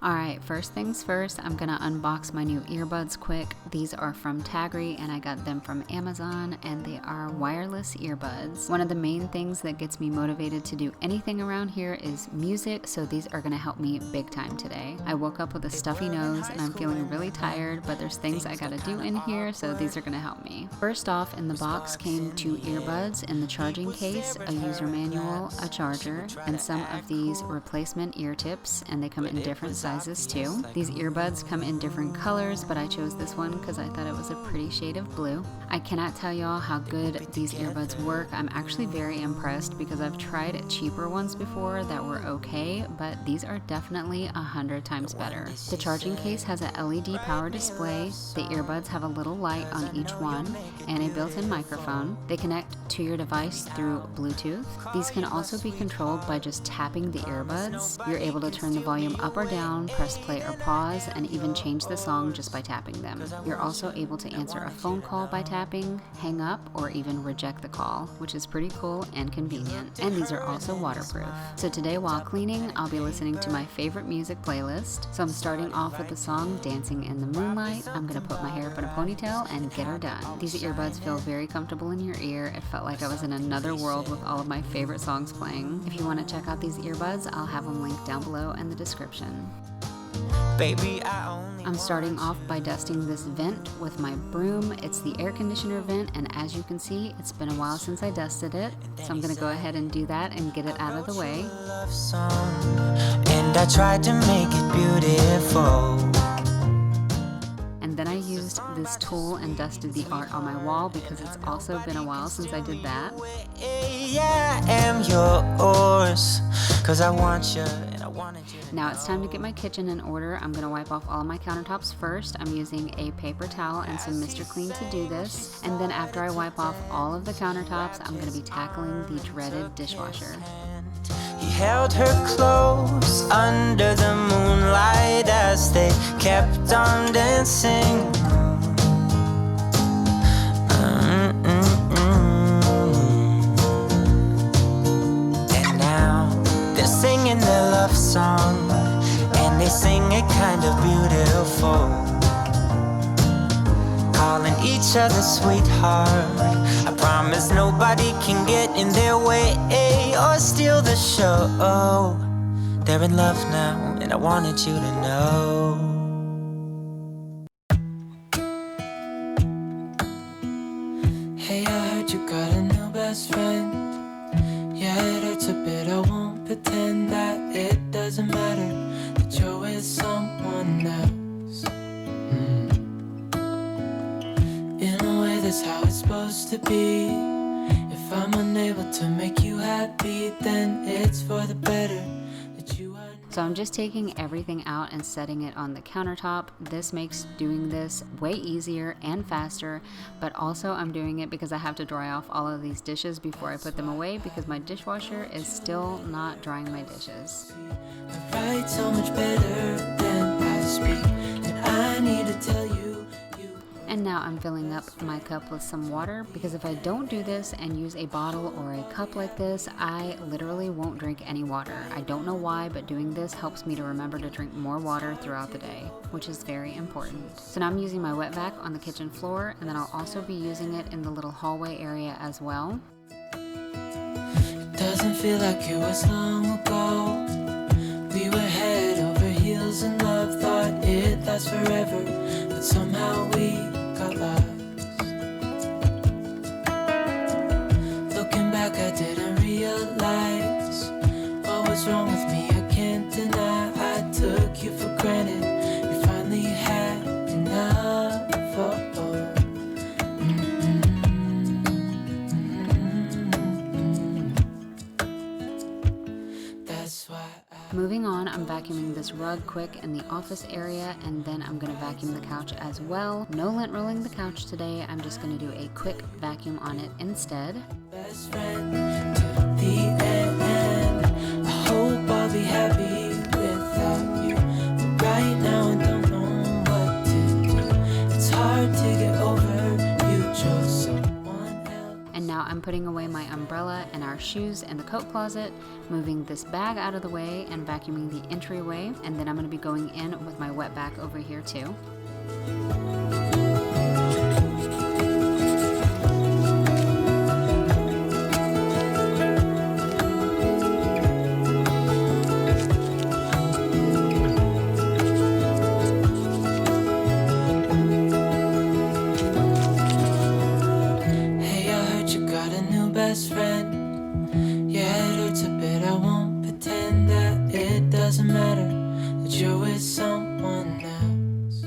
Alright, first things first, I'm gonna unbox my new earbuds quick. These are from Tagry and I got them from Amazon, and they are wireless earbuds. One of the main things that gets me motivated to do anything around here is music, so these are gonna help me big time today. I woke up with a stuffy nose and I'm feeling really tired, but there's things I gotta do in here, so these are gonna help me. First off, in the box came 2 earbuds in the charging case, a user manual, a charger, and some of these replacement ear tips, and they come in different sizes too. These earbuds come in different colors, but I chose this one because I thought it was a pretty shade of blue. I cannot tell y'all how good these earbuds work. I'm actually very impressed because I've tried cheaper ones before that were okay, but these are definitely 100 times better. The charging case has a LED power display, the earbuds have a little light on each one, and a built-in microphone. They connect to your device through Bluetooth. These can also be controlled by just tapping the earbuds. You're able to turn the volume up or down, press play or pause, and even change the song just by tapping them. You're also able to answer a phone call by tapping, hang up, or even reject the call, which is pretty cool and convenient. And these are also waterproof. So today while cleaning, I'll be listening to my favorite music playlist. So I'm starting off with the song Dancing in the Moonlight. I'm gonna put my hair up in a ponytail and get her done. These earbuds feel very comfortable in your ear. It felt like I was in another world with all of my favorite songs playing. If you want to check out these earbuds, I'll have them linked down below in the description. Baby, I'm starting off by dusting this vent with my broom. It's the air conditioner vent, and as you can see, it's been a while since I dusted it, so I'm gonna go ahead and do that and get it out of the way. And I tried to make it beautiful. And then I used this tool and dusted the art on my wall because it's also been a while since I did that. Yeah, I am yours, 'cause I want you and I wanted you. Now it's time to get my kitchen in order. I'm gonna wipe off all of my countertops first. I'm using a paper towel and some Mr. Clean to do this. And then after I wipe off all of the countertops, I'm gonna be tackling the dreaded dishwasher. He held her close under the moonlight as they kept on dancing. And now they're singing their love song, and they sing it kind of beautiful, calling each other sweetheart. I promise nobody can get in their way or steal the show. They're in love now, and I wanted you to know. Hey, I heard you got a new best friend. Yeah, it hurts a bit, I won't pretend that it doesn't matter that you're with someone else. In a way, that's how it's supposed to be. If I'm unable to make you happy, then it's for the better that you are. So I'm just taking everything out and setting it on the countertop. This makes doing this way easier and faster, but also I'm doing it because I have to dry off all of these dishes before I put them away because my dishwasher is still not drying my dishes. I write so much better than I speak, and I need to tell you. And now I'm filling up my cup with some water because if I don't do this and use a bottle or a cup like this, I literally won't drink any water. I don't know why, but doing this helps me to remember to drink more water throughout the day, which is very important. So now I'm using my wet vac on the kitchen floor, and then I'll also be using it in the little hallway area as well. Doesn't feel like it was long ago. We were head over heels in love, thought it lasts forever, but somehow we got lost. Looking back, I didn't realize what was wrong with me. I can't deny I took you for granted. You finally had enough. That's why Moving on, I'm vacuuming this rug quick in the office area, and then I'm going to vacuum the couch as well. No lint rolling the couch today, I'm just going to do a quick vacuum on it instead. best friend to the end. I hope I'll be happy without you, but right now I don't know what to do. It's hard to get over you chose someone else. And now I'm I'm putting away my umbrella and our shoes in the coat closet, moving this bag out of the way and vacuuming the entryway, and then I'm going to be going in with my wet back over here too. Best friend, yeah, it hurts a bit. I won't pretend that it doesn't matter that you're with someone else.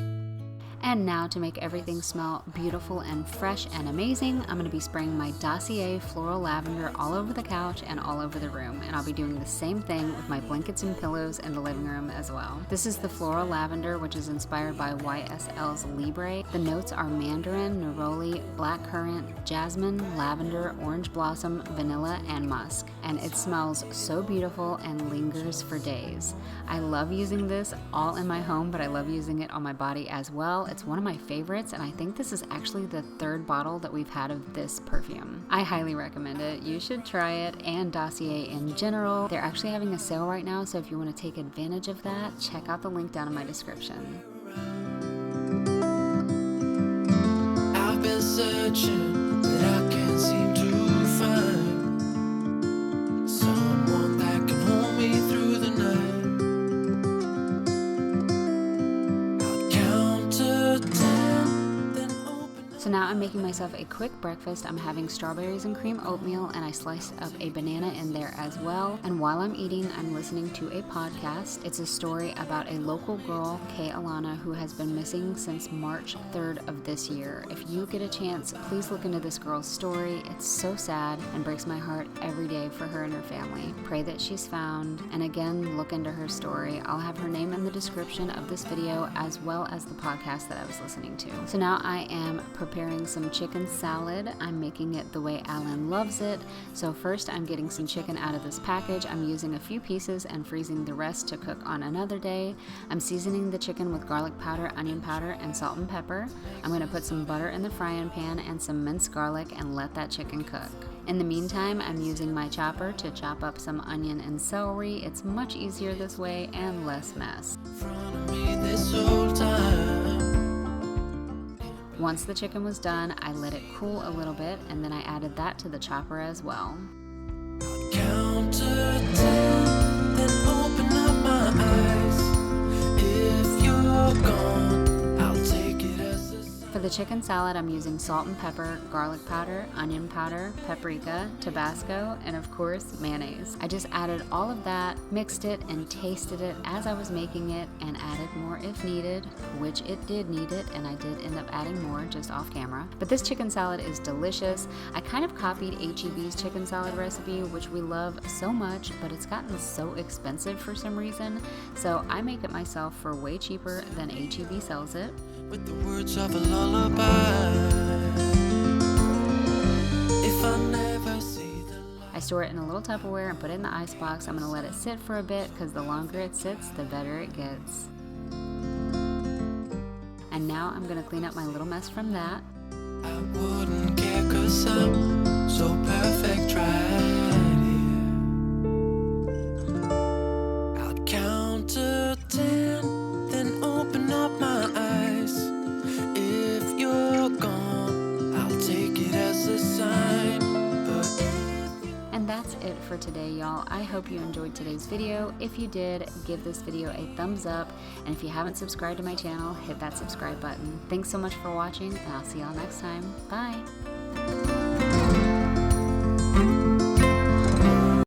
And now to make everything smell beautiful and fresh and amazing, I'm going to be spraying my Dossier Floral Lavender all over the couch and all over the room. And I'll be doing the same thing with my blankets and pillows in the living room as well. This is the Floral Lavender, which is inspired by YSL's Libre. The notes are mandarin, neroli, blackcurrant, jasmine, lavender, orange blossom, vanilla, and musk. And it smells so beautiful and lingers for days. I love using this all in my home, but I love using it on my body as well. It's one of my favorites, and I think this is actually the third bottle that we've had of this perfume. I highly recommend it. You should try it, and Dossier in general. They're actually having a sale right now, so if you want to take advantage of that, check out the link down in my description. I've been searching, but I can't seem to find someone that can hold me through the night. So now I'm making myself a quick breakfast. I'm having strawberries and cream oatmeal, and I sliced up a banana in there as well. And while I'm eating, I'm listening to a podcast. It's a story about a local girl, Kay Alana, who has been missing since March 3rd of this year. If you get a chance, please look into this girl's story. It's so sad and breaks my heart every day for her and her family. Pray that she's found, and again, look into her story. I'll have her name in the description of this video as well as the podcast that I was listening to. So now I am preparing some chicken salad. I'm making it the way Alan loves it. So first I'm getting some chicken out of this package. I'm using a few pieces and freezing the rest to cook on another day. I'm seasoning the chicken with garlic powder, onion powder, and salt and pepper. I'm going to put some butter in the frying pan and some minced garlic and let that chicken cook. In the meantime, I'm using my chopper to chop up some onion and celery. It's much easier this way and less mess. Once the chicken was done, I let it cool a little bit, and then I added that to the chopper as well. Count to 10, then open up my eyes. If you're gone, I'll take it as a sign. For the chicken salad, I'm using salt and pepper, garlic powder, onion powder, paprika, Tabasco, and of course, mayonnaise. I just added all of that, mixed it, and tasted it as I was making it, and added more if needed, which it did need it, and I did end up adding more just off camera. But this chicken salad is delicious. I kind of copied H-E-B's chicken salad recipe, which we love so much, but it's gotten so expensive for some reason, so I make it myself for way cheaper than H-E-B sells it. With the words of a lullaby. If I never see the light. I store it in a little Tupperware and put it in the icebox. I'm going to let it sit for a bit because the longer it sits, the better it gets. And now I'm going to clean up my little mess from that. I wouldn't care 'cause I'm so perfect right here. I'll count to 10, then open up my eyes. If you're gone, I'll take it as a sign. But and that's it for today, y'all. I hope you enjoyed today's video. If you did, give this video a thumbs up. And if you haven't subscribed to my channel, hit that subscribe button. Thanks so much for watching, and I'll see y'all next time. Bye.